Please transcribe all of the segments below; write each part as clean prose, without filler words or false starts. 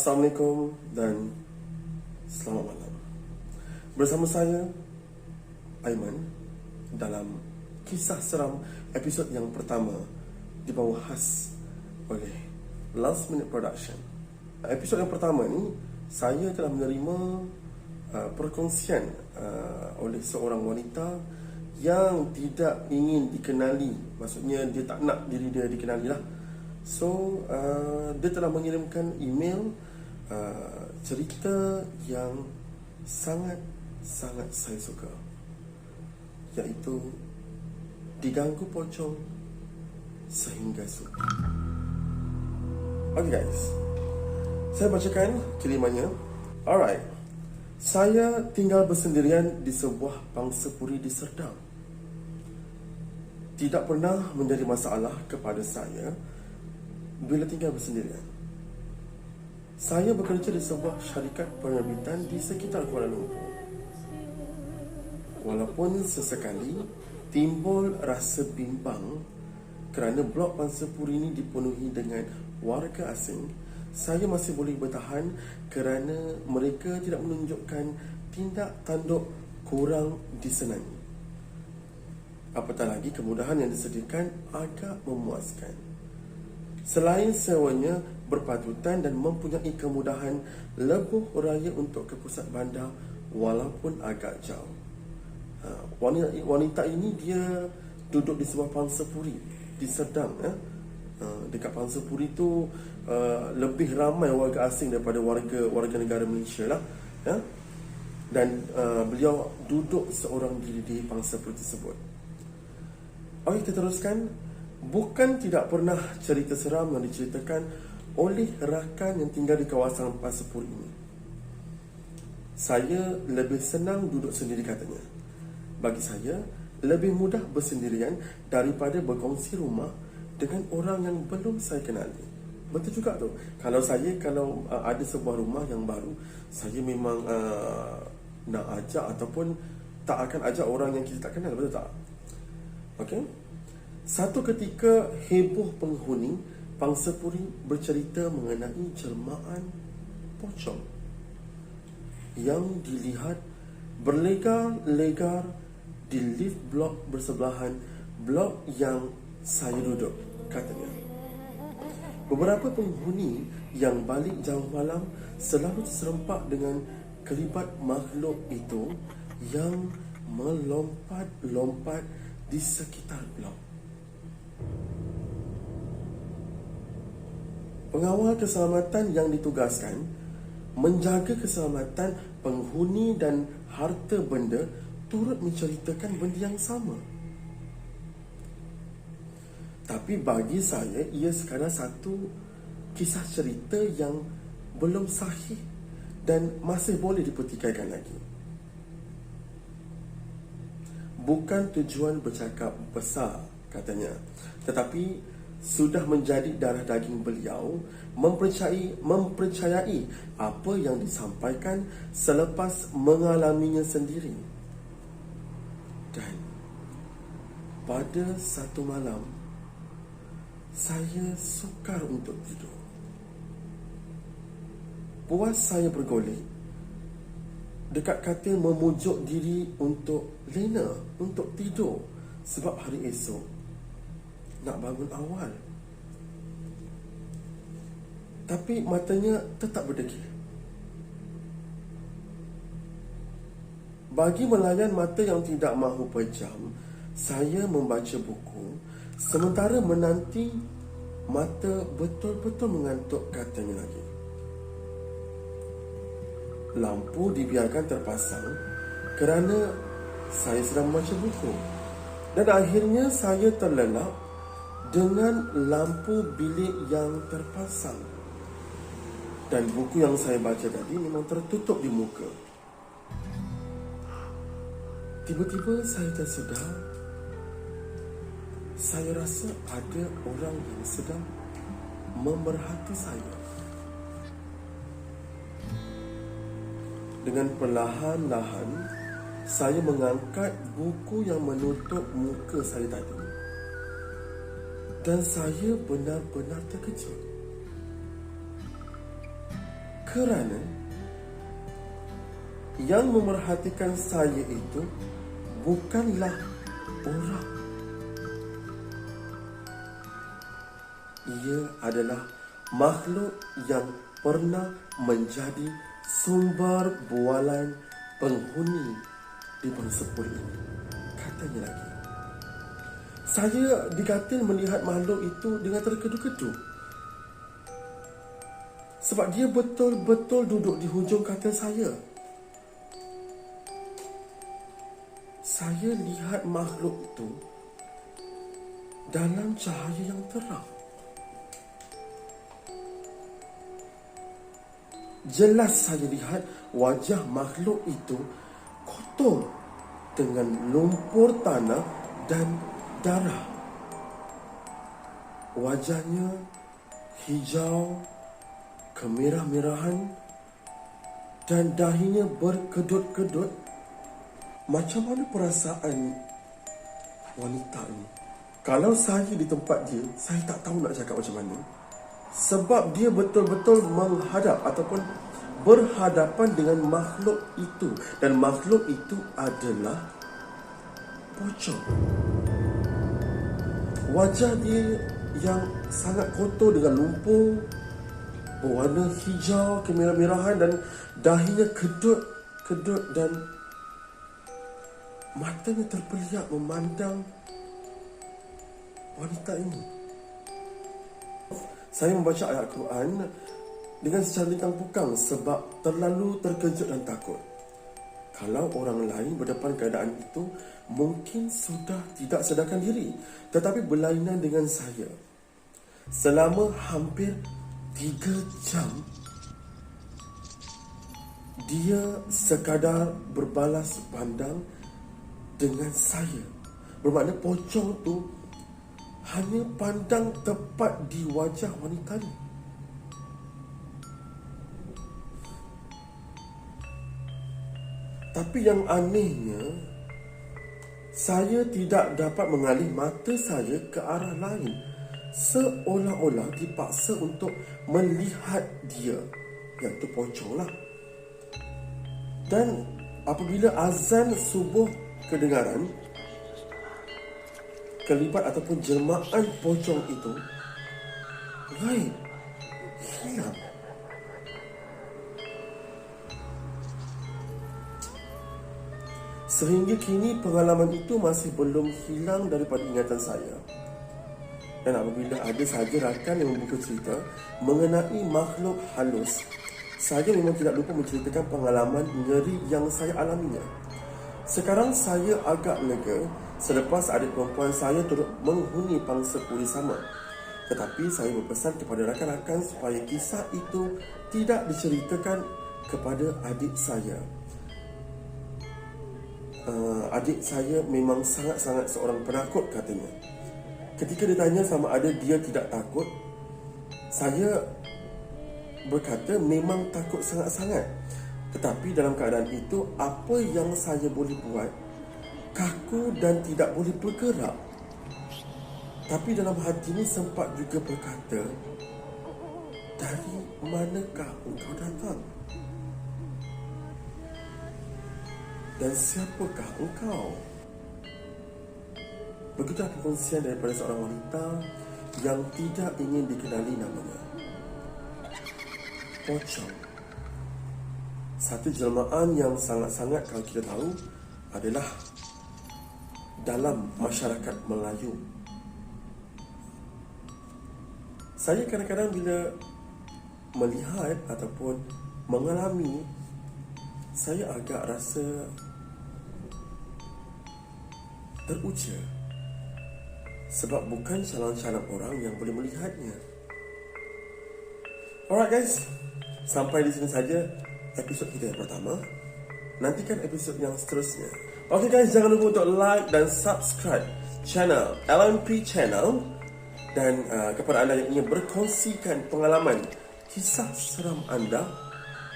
Assalamualaikum dan selamat malam. Bersama saya, Aiman, dalam kisah seram episod yang pertama dibawa khas oleh Last Minute Production. Episod yang pertama ni, saya telah menerima perkongsian oleh seorang wanita yang tidak ingin dikenali. Maksudnya dia tak nak diri dia dikenali lah. So, dia telah mengirimkan email cerita yang sangat saya suka, iaitu diganggu pocong sehingga suka. Okay guys, saya bacakan kirimannya. Alright, saya tinggal bersendirian di sebuah pangsapuri di Serdang. Tidak pernah menjadi masalah kepada saya bila tinggal bersendirian. Saya bekerja di sebuah syarikat penerbitan di sekitar Kuala Lumpur. Walaupun sesekali timbul rasa bimbang kerana blok pangsapuri ini dipenuhi dengan warga asing, saya masih boleh bertahan kerana mereka tidak menunjukkan tindak tanduk kurang disenangi. Apatah lagi kemudahan yang disediakan agak memuaskan. Selain sewanya berpatutan dan mempunyai kemudahan lebuh raya untuk ke pusat bandar walaupun agak jauh. Wanita ini dia duduk di sebuah pangsapuri di Serdang. Dekat pangsapuri tu lebih ramai warga asing daripada warga negara Malaysia lah. Dan beliau duduk seorang diri di pangsapuri tersebut. Okey, kita teruskan. Bukan tidak pernah cerita seram yang diceritakan oleh rakan yang tinggal di kawasan pangsapuri ini. Saya lebih senang duduk sendiri, katanya. Bagi saya, lebih mudah bersendirian daripada berkongsi rumah dengan orang yang belum saya kenali. Betul juga tu. Kalau ada sebuah rumah yang baru, saya memang nak ajak ataupun tak akan ajak orang yang kita tak kenal, betul tak? Okey. Satu ketika heboh penghuni pangsapuri bercerita mengenai jelmaan pocong yang dilihat berlegar-legar di lift blok bersebelahan blok yang saya duduk, katanya. Beberapa penghuni yang balik jauh malam selalu serempak dengan kelibat makhluk itu yang melompat-lompat di sekitar blok. Pengawal keselamatan yang ditugaskan menjaga keselamatan penghuni dan harta benda turut menceritakan benda yang sama. Tapi bagi saya, ia sekadar satu kisah cerita yang belum sahih dan masih boleh dipertikaikan lagi. Bukan tujuan bercakap besar, katanya, tetapi sudah menjadi darah daging beliau mempercayai apa yang disampaikan selepas mengalaminya sendiri. Dan pada satu malam, saya sukar untuk tidur. Puas saya bergolek dekat katil memujuk diri untuk lena, untuk tidur, sebab hari esok nak bangun awal. Tapi matanya tetap berdegil. Bagi melayan mata yang tidak mahu pejam, saya membaca buku sementara menanti mata betul-betul mengantuk, katanya lagi. Lampu dibiarkan terpasang kerana saya sedang membaca buku. Dan akhirnya saya terlelap dengan lampu bilik yang terpasang. Dan buku yang saya baca tadi memang tertutup di muka. Tiba-tiba saya tersedar. Saya rasa ada orang yang sedang memerhati saya. Dengan perlahan-lahan, saya mengangkat buku yang menutup muka saya tadi. Dan saya benar-benar terkejut. kerana yang memerhatikan saya itu bukanlah orang. Ia adalah makhluk yang pernah menjadi sumber bualan penghuni di bersepul ini. Katanya lagi, saya dikatil melihat makhluk itu dengan terkedu-kedu. Sebab dia betul-betul duduk di hujung katil saya. Saya lihat makhluk itu dalam cahaya yang terang. Jelas saya lihat wajah makhluk itu kotor dengan lumpur tanah dan darah. Wajahnya hijau, kemerah-merahan dan dahinya berkedut-kedut. Macam mana perasaan wanita ini? Kalau saya di tempat dia, saya tak tahu nak cakap macam mana. Sebab dia betul-betul menghadap ataupun berhadapan dengan makhluk itu. Dan makhluk itu adalah pocong. Wajah dia yang sangat kotor dengan lumpur, berwarna hijau, kemerah-merahan dan dahinya kedut-kedut dan matanya terpeliak memandang wanita ini. Saya membaca ayat Al-Quran dengan secara lintang pukang sebab terlalu terkejut dan takut. Kalau orang lain berdepan keadaan itu, mungkin sudah tidak sedarkan diri. Tetapi berlainan dengan saya. Selama hampir 3 jam, dia sekadar berbalas pandang dengan saya. Bermakna pocong tu hanya pandang tepat di wajah wanita ni. Tapi yang anehnya, saya tidak dapat mengalih mata saya ke arah lain. Seolah-olah dipaksa untuk melihat dia, iaitu pocong lah. Dan apabila azan subuh kedengaran, kelibat ataupun jelmaan pocong itu gaib, hilang. Sehingga kini pengalaman itu masih belum hilang daripada ingatan saya. Dan apabila ada sahaja rakan yang membuka cerita mengenai makhluk halus, saya memang tidak lupa menceritakan pengalaman ngeri yang saya alaminya. Sekarang saya agak lega selepas adik perempuan saya turut menghuni pangsa puri sama. Tetapi saya berpesan kepada rakan-rakan supaya kisah itu tidak diceritakan kepada adik saya. Adik saya memang sangat-sangat seorang penakut katanya. Ketika ditanya sama ada dia tidak takut, saya berkata memang takut sangat-sangat. Tetapi dalam keadaan itu, apa yang saya boleh buat? Kaku dan tidak boleh bergerak. Tapi dalam hati ini sempat juga berkata, dari manakah engkau datang? Dan siapakah engkau? Begitulah perkongsian daripada seorang wanita yang tidak ingin dikenali namanya. Pocong, satu jelmaan yang sangat-sangat, kalau kita tahu, adalah dalam masyarakat Melayu. Saya kadang-kadang bila melihat ataupun mengalami, saya agak rasa teruja. Sebab bukan calon-calon orang yang boleh melihatnya. Alright guys, sampai di sini saja episod kita yang pertama. Nantikan episod yang seterusnya. Okay guys, jangan lupa untuk like dan subscribe channel LMP Channel. Dan kepada anda yang ingin berkongsikan pengalaman kisah seram anda,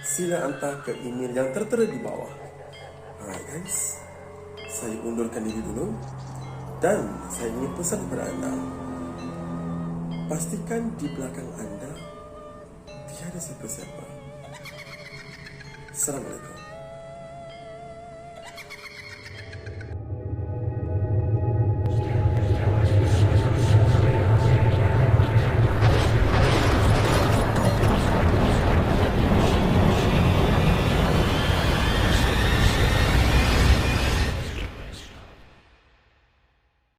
sila hantar ke email yang tertera di bawah. Alright guys, saya undurkan diri dulu. Dan saya ingin pesan kepada anda, pastikan di belakang anda tiada siapa-siapa. Assalamualaikum.